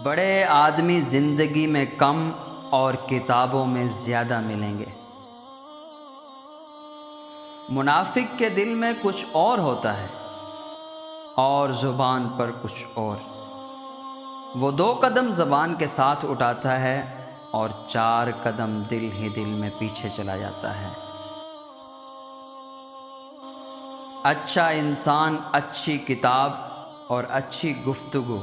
بڑے آدمی زندگی میں کم اور کتابوں میں زیادہ ملیں گے۔ منافق کے دل میں کچھ اور ہوتا ہے اور زبان پر کچھ اور۔ وہ 2 قدم زبان کے ساتھ اٹھاتا ہے اور 4 قدم دل ہی دل میں پیچھے چلا جاتا ہے۔ اچھا انسان اچھی کتاب اور اچھی گفتگو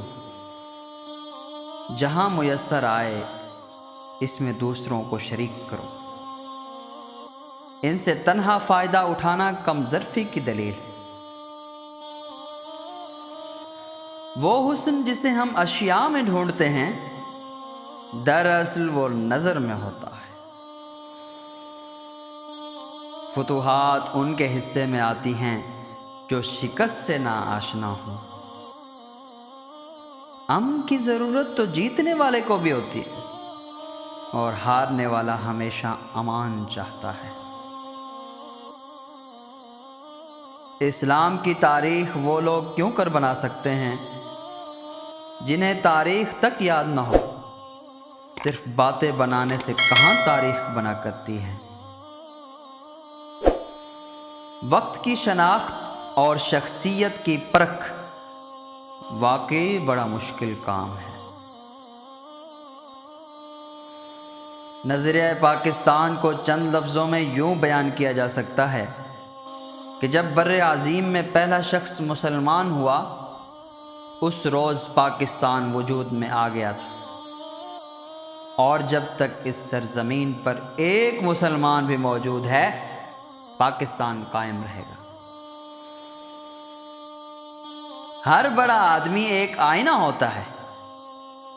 جہاں میسر آئے اس میں دوسروں کو شریک کرو۔ ان سے تنہا فائدہ اٹھانا کم ظرفی کی دلیل ہے۔ وہ حسن جسے ہم اشیاء میں ڈھونڈتے ہیں دراصل وہ نظر میں ہوتا ہے۔ فتوحات ان کے حصے میں آتی ہیں جو شکست سے نا آشنا ہوں۔ امن کی ضرورت تو جیتنے والے کو بھی ہوتی ہے اور ہارنے والا ہمیشہ امان چاہتا ہے۔ اسلام کی تاریخ وہ لوگ کیوں کر بنا سکتے ہیں جنہیں تاریخ تک یاد نہ ہو؟ صرف باتیں بنانے سے کہاں تاریخ بنا کرتی ہے؟ وقت کی شناخت اور شخصیت کی پرکھ واقعی بڑا مشکل کام ہے۔ نظریہ پاکستان کو چند لفظوں میں یوں بیان کیا جا سکتا ہے کہ جب بر عظیم میں پہلا شخص مسلمان ہوا اس روز پاکستان وجود میں آ گیا تھا، اور جب تک اس سرزمین پر ایک مسلمان بھی موجود ہے پاکستان قائم رہے گا۔ ہر بڑا آدمی ایک آئینہ ہوتا ہے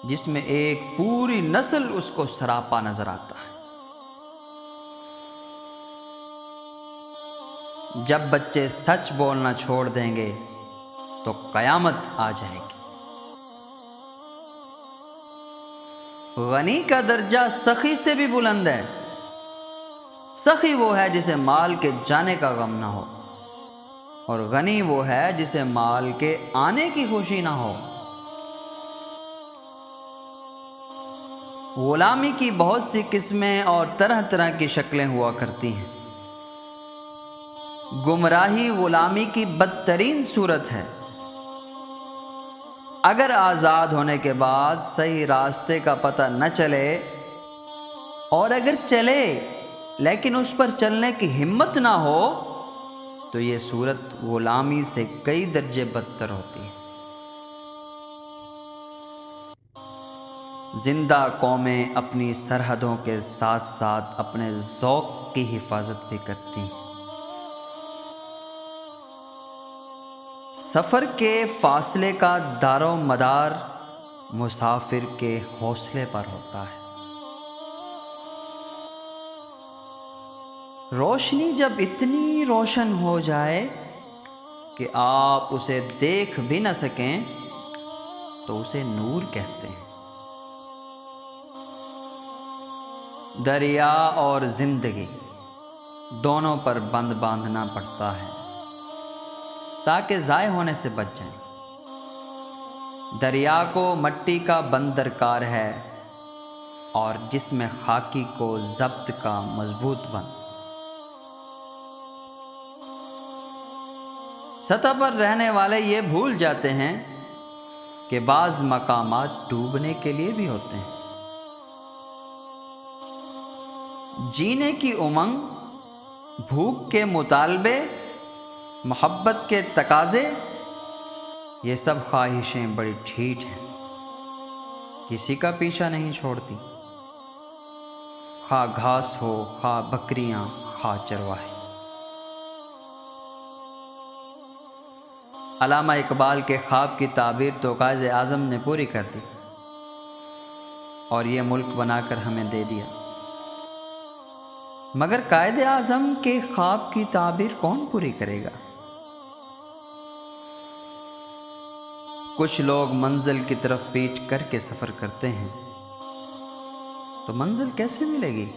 جس میں ایک پوری نسل اس کو سراپا نظر آتا ہے۔ جب بچے سچ بولنا چھوڑ دیں گے تو قیامت آ جائے گی۔ غنی کا درجہ سخی سے بھی بلند ہے۔ سخی وہ ہے جسے مال کے جانے کا غم نہ ہو، اور غنی وہ ہے جسے مال کے آنے کی خوشی نہ ہو۔ غلامی کی بہت سی قسمیں اور طرح طرح کی شکلیں ہوا کرتی ہیں۔ گمراہی غلامی کی بدترین صورت ہے۔ اگر آزاد ہونے کے بعد صحیح راستے کا پتہ نہ چلے، اور اگر چلے لیکن اس پر چلنے کی ہمت نہ ہو، تو یہ صورت غلامی سے کئی درجے بدتر ہوتی ہے۔ زندہ قومیں اپنی سرحدوں کے ساتھ ساتھ اپنے ذوق کی حفاظت بھی کرتی ہیں۔ سفر کے فاصلے کا دار و مدار مسافر کے حوصلے پر ہوتا ہے۔ روشنی جب اتنی روشن ہو جائے کہ آپ اسے دیکھ بھی نہ سکیں تو اسے نور کہتے ہیں۔ دریا اور زندگی دونوں پر بند باندھنا پڑتا ہے تاکہ ضائع ہونے سے بچ جائیں۔ دریا کو مٹی کا بند درکار ہے اور جسم خاکی کو ضبط کا مضبوط بند۔ سطح پر رہنے والے یہ بھول جاتے ہیں کہ بعض مقامات ڈوبنے کے لیے بھی ہوتے ہیں۔ جینے کی امنگ، بھوک کے مطالبے، محبت کے تقاضے، یہ سب خواہشیں بڑی ڈھیٹ ہیں، کسی کا پیچھا نہیں چھوڑتی، خواہ گھاس ہو، خواہ بکریاں، خواہ چرواہے۔ علامہ اقبال کے خواب کی تعبیر تو قائد اعظم نے پوری کر دی اور یہ ملک بنا کر ہمیں دے دیا، مگر قائد اعظم کے خواب کی تعبیر کون پوری کرے گا؟ کچھ لوگ منزل کی طرف پیٹ کر کے سفر کرتے ہیں تو منزل کیسے ملے گی؟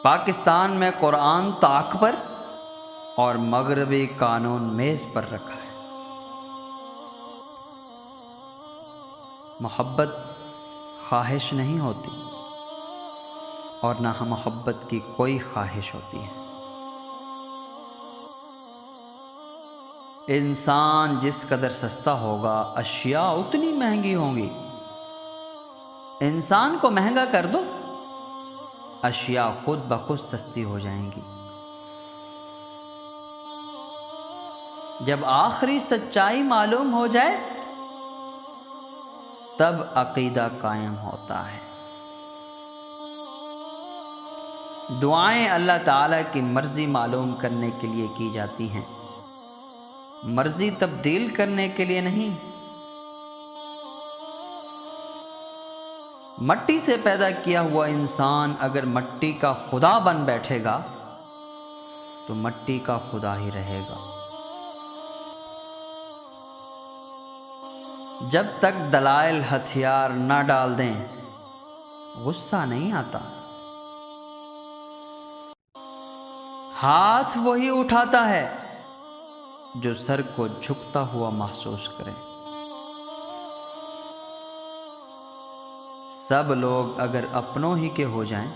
پاکستان میں قرآن طاق پر اور مغربی قانون میز پر رکھا ہے۔ محبت خواہش نہیں ہوتی اور نہ محبت کی کوئی خواہش ہوتی ہے۔ انسان جس قدر سستا ہوگا اشیاء اتنی مہنگی ہوں گی۔ انسان کو مہنگا کر دو، اشیاء خود بخود سستی ہو جائیں گی۔ جب آخری سچائی معلوم ہو جائے تب عقیدہ قائم ہوتا ہے۔ دعائیں اللہ تعالیٰ کی مرضی معلوم کرنے کے لیے کی جاتی ہیں، مرضی تبدیل کرنے کے لیے نہیں۔ مٹی سے پیدا کیا ہوا انسان اگر مٹی کا خدا بن بیٹھے گا تو مٹی کا خدا ہی رہے گا۔ جب تک دلائل ہتھیار نہ ڈال دیں غصہ نہیں آتا۔ ہاتھ وہی اٹھاتا ہے جو سر کو جھکتا ہوا محسوس کرے۔ سب لوگ اگر اپنوں ہی کے ہو جائیں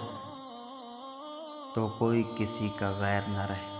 تو کوئی کسی کا غیر نہ رہے۔